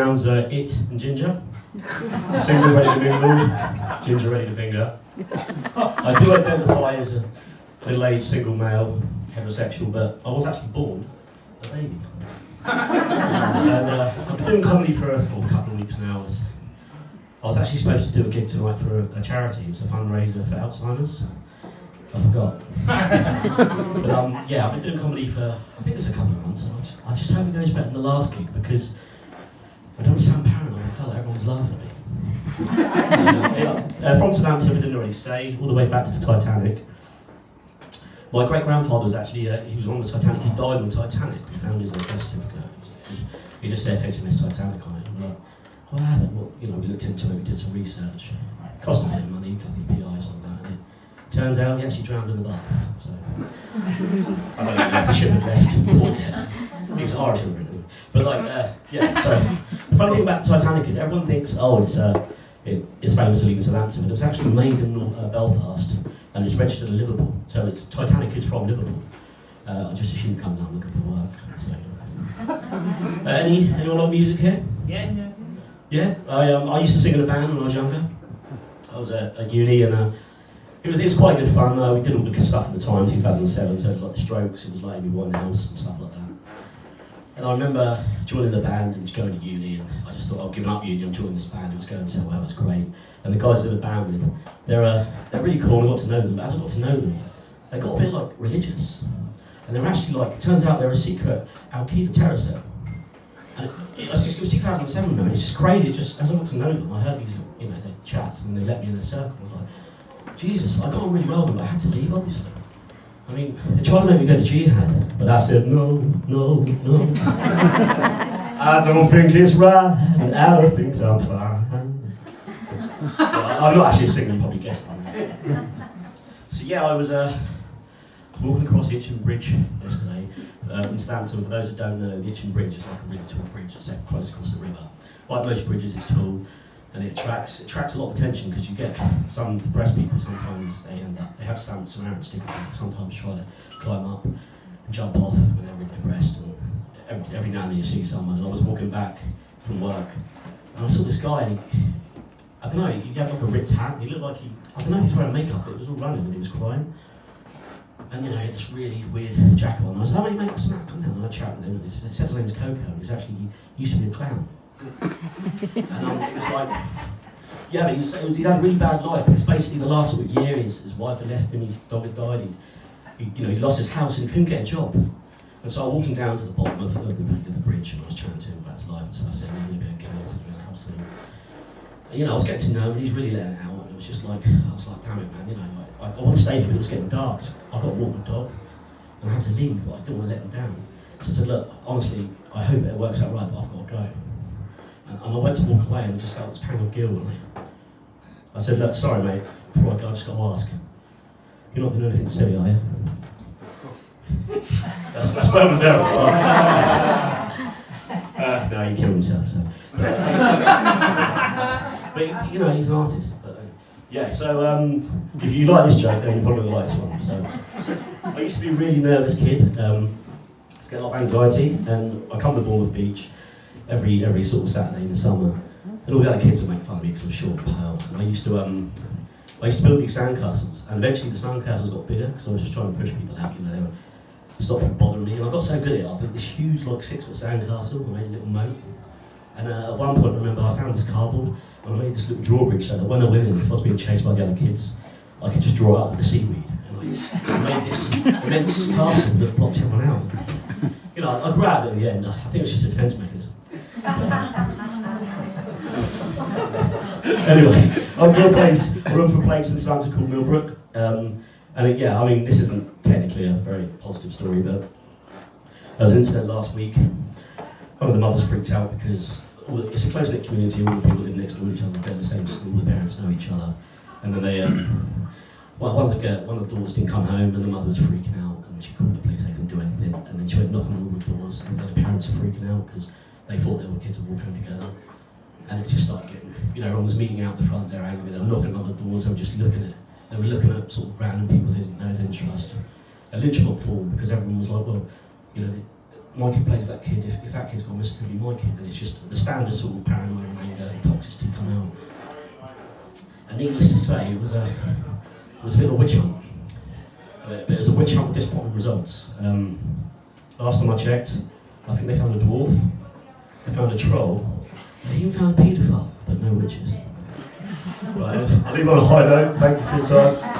pronouns are it and ginger. Single, ready to mingle, ginger, ready to finger. I do identify as a middle-aged single male, heterosexual, but I was actually born a baby. And I've been doing comedy for a couple of weeks now. I was actually supposed to do a gig tonight for a charity. It was a fundraiser for Alzheimer's. I forgot. But yeah, I've been doing comedy for, I think it's a couple of months, and I just hope it goes better than the last gig, because I don't sound paranoid. I felt like everyone's laughing at me. From Southampton, I didn't already say, all the way back to the Titanic. My great-grandfather was actually, he was on the Titanic. He died on the Titanic. We found his death certificate. He just said HMS Titanic on it. I'm like, what happened? Well, you know, we looked into it, we did some research. It cost a bit of money, a couple of PIs on that. And it turns out he actually drowned in the bath. So I don't know if he should have left. Poor kid. He was Irish immigrant. But like, yeah. So the funny thing about Titanic is everyone thinks, oh, it's famous in Southampton, but it was actually made in Belfast and it's registered in Liverpool. So it's Titanic is from Liverpool. I just assume it comes out looking for work. So, anyone like music here? Yeah. Yeah, I used to sing in a band when I was younger. I was at uni, and it was quite good fun. We did all the good stuff at the time, 2007, so it was like The Strokes, it was like Amy Winehouse and stuff like that. And I remember joining the band and going to uni, and I just thought, I've given up uni, I'm joining this band. It was going so well, it was great. And the guys in the band with, they're really cool, and I got to know them, but as I got to know them, they got a bit like religious. And they're actually like, it turns out they're a secret Al-Qaeda terror cell. And it was 2007 now, and it's just crazy. Just as I got to know them, I heard these, you know, their chats, and they let me in their circle. I was like, Jesus, I got on really well with them, but I had to leave, obviously. I mean, they tried to make me go to jihad, but I said, no. I don't think it's right, and Adam thinks I'm fine. I'm not actually singing, probably guessed by now. So yeah, I was walking across the Itchen Bridge yesterday in Southampton. For those that don't know, the Itchen Bridge is like a really tall bridge that flows across the river. Like most bridges, it's tall, and it attracts a lot of attention, because you get some depressed people. Sometimes they have some Samaritan stickers. They sometimes try to climb up and jump off when they're really depressed. And every now and then you see someone. And I was walking back from work, and I saw this guy, and I don't know, he had like a ripped hat. He looked like I don't know if he was wearing makeup, but it was all running, and he was crying. And you know, he had this really weird jacket on. I was like, oh mate, Snug, come down. And I chat with him, and he said his name was Coco, and he used to be a clown. And it was like, yeah, but he had a really bad life, because basically the last sort of year his wife had left him, his dog had died, he lost his house and he couldn't get a job. And so I walked him down to the bottom of the bridge, and I was chatting to him about his life and stuff, saying, you're going to be okay, I said, how's things? And, you know, I was getting to know him, and he's really letting it out, and it was just like, I was like, damn it man, you know, I want to stay here, but it was getting dark, so I got to walk my dog, and I had to leave, but I didn't want to let him down. So I said, look, honestly, I hope it works out right, but I've got to go. And I went to walk away, and I just felt this pang of guilt, and I said, look, sorry mate, before I go, I just got to ask, you're not going to do anything silly, are you? That's where I was there as well. No, he killed himself, so. But you know, he's an artist. But, yeah, so if you like this joke, then you probably like this one. So I used to be a really nervous kid. I used to get a lot of anxiety, and I come to Bournemouth Beach every sort of Saturday in the summer, and all the other kids would make fun of me because I'm short and pale. And I used to build these sandcastles, and eventually the sandcastles got bigger because I was just trying to push people out. You know, they were stopping bothering me, and I got so good at it. I built this huge, like 6-foot sandcastle. I made a little moat, and at one point, I remember I found this cardboard, and I made this little drawbridge so that when I went in, if I was being chased by the other kids, I could just draw it up with the seaweed, and I made this immense castle that blocked everyone out. You know, I grew out of it in the end. I think it was just a defence mechanism. Anyway, I grew up for a place in Southampton called Millbrook. And yeah, I mean, this isn't technically a very positive story, but there was an incident last week. One of the mothers freaked out because it's a close-knit community, all the people live next door to each other, go to the same school, the parents know each other. And then they, well, one of the daughters didn't come home, and the mother was freaking out, and she called the police, they couldn't do anything. And then she went knocking on all the doors, and then the parents were freaking out because they thought they were kids were all coming together. And it just started getting, you know, everyone was meeting out the front, they were angry, they were knocking on other doors, they were just looking at, they were looking at sort of random people they didn't know, they didn't trust. A lynch mob formed because everyone was like, well, you know, my kid plays that kid, if that kid's gone missing, it could be my kid, and it's just the standard sort of paranoia and anger and toxicity come out. And needless to say, it was a bit of a witch hunt. But it was a witch hunt with disappointing results. Last time I checked, I think they found a dwarf, they found a troll, they even found a paedophile, but no witches. Right, I'll leave on a high note, thank you for your time.